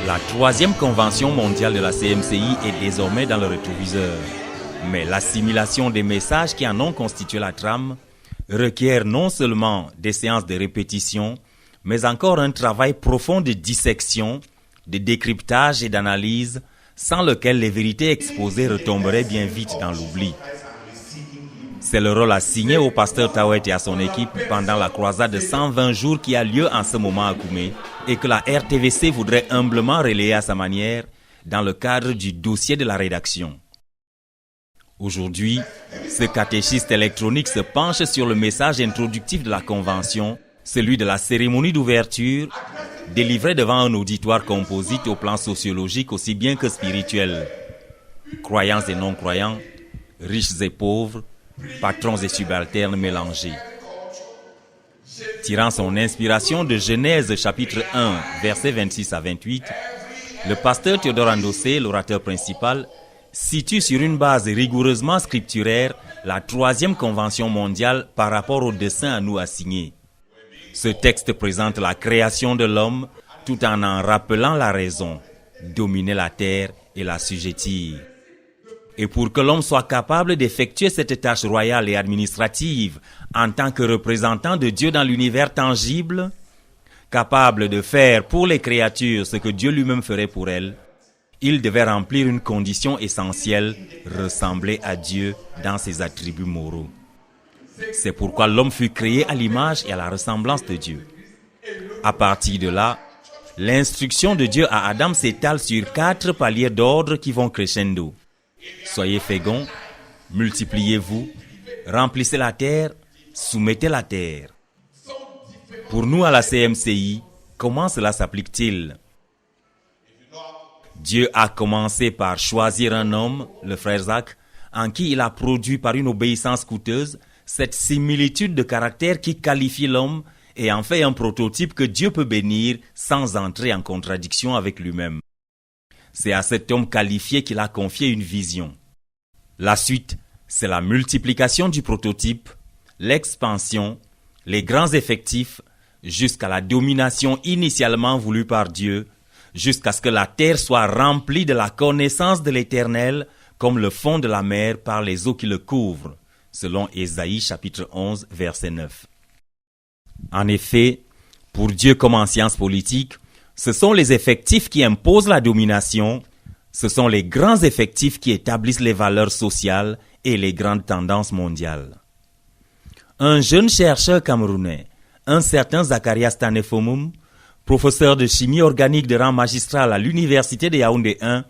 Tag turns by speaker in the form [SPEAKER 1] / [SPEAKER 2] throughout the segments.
[SPEAKER 1] La troisième convention mondiale de la CMCI est désormais dans le rétroviseur. Mais l'assimilation des messages qui en ont constitué la trame requiert non seulement des séances de répétition, mais encore un travail profond de dissection, de décryptage et d'analyse, sans lequel les vérités exposées retomberaient bien vite dans l'oubli. C'est le rôle assigné au pasteur Tawet et à son équipe pendant la croisade de 120 jours qui a lieu en ce moment à Koumé et que la RTVC voudrait humblement relayer à sa manière dans le cadre du dossier de la rédaction. Aujourd'hui, ce catéchiste électronique se penche sur le message introductif de la Convention, celui de la cérémonie d'ouverture, délivré devant un auditoire composite au plan sociologique aussi bien que spirituel. Croyants et non-croyants, riches et pauvres, patrons et subalternes mélangés. Tirant son inspiration de Genèse chapitre 1, versets 26 à 28, le pasteur Théodore Andossé, l'orateur principal, situe sur une base rigoureusement scripturaire la troisième convention mondiale par rapport au dessein à nous assigné. Ce texte présente la création de l'homme tout en rappelant la raison, dominer la terre et l'assujettir. Et pour que l'homme soit capable d'effectuer cette tâche royale et administrative en tant que représentant de Dieu dans l'univers tangible, capable de faire pour les créatures ce que Dieu lui-même ferait pour elles, il devait remplir une condition essentielle, ressembler à Dieu dans ses attributs moraux. C'est pourquoi l'homme fut créé à l'image et à la ressemblance de Dieu. À partir de là, l'instruction de Dieu à Adam s'étale sur 4 paliers d'ordre qui vont crescendo. Soyez féconds, multipliez-vous, remplissez la terre, soumettez la terre. Pour nous à la CMCI, comment cela s'applique-t-il? Dieu a commencé par choisir un homme, le frère Zach, en qui il a produit par une obéissance coûteuse cette similitude de caractère qui qualifie l'homme et en fait un prototype que Dieu peut bénir sans entrer en contradiction avec lui-même. C'est à cet homme qualifié qu'il a confié une vision. La suite, c'est la multiplication du prototype, l'expansion, les grands effectifs, jusqu'à la domination initialement voulue par Dieu, jusqu'à ce que la terre soit remplie de la connaissance de l'Éternel, comme le fond de la mer par les eaux qui le couvrent, selon Ésaïe chapitre 11, verset 9. En effet, pour Dieu comme en science politique, ce sont les effectifs qui imposent la domination, ce sont les grands effectifs qui établissent les valeurs sociales et les grandes tendances mondiales. Un jeune chercheur camerounais, un certain Zacharias Tanefomum, professeur de chimie organique de rang magistral à l'université de Yaoundé 1,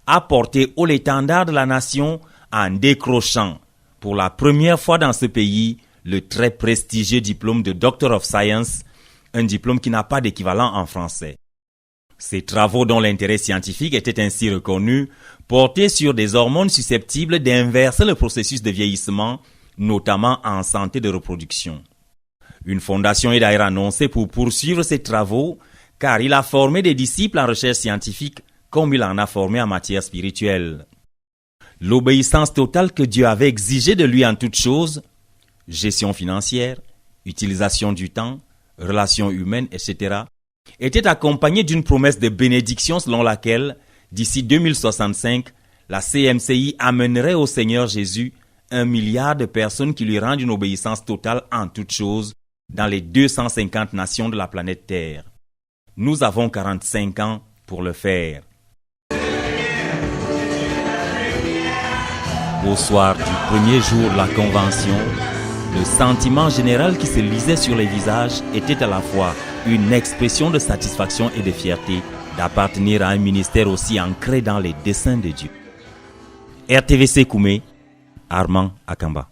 [SPEAKER 1] a porté haut l'étendard de la nation en décrochant, pour la première fois dans ce pays, le très prestigieux diplôme de Doctor of Science, un diplôme qui n'a pas d'équivalent en français. Ces travaux dont l'intérêt scientifique était ainsi reconnu portaient sur des hormones susceptibles d'inverser le processus de vieillissement, notamment en santé de reproduction. Une fondation est d'ailleurs annoncée pour poursuivre ses travaux, car il a formé des disciples en recherche scientifique comme il en a formé en matière spirituelle. L'obéissance totale que Dieu avait exigée de lui en toutes choses, gestion financière, utilisation du temps, relations humaines, etc., était accompagnée d'une promesse de bénédiction selon laquelle, d'ici 2065, la CMCI amènerait au Seigneur Jésus 1 milliard de personnes qui lui rendent une obéissance totale en toutes choses dans les 250 nations de la planète Terre. Nous avons 45 ans pour le faire. Au soir du premier jour de la convention, le sentiment général qui se lisait sur les visages était à la fois une expression de satisfaction et de fierté d'appartenir à un ministère aussi ancré dans les desseins de Dieu. RTVC Koumé, Armand Akamba.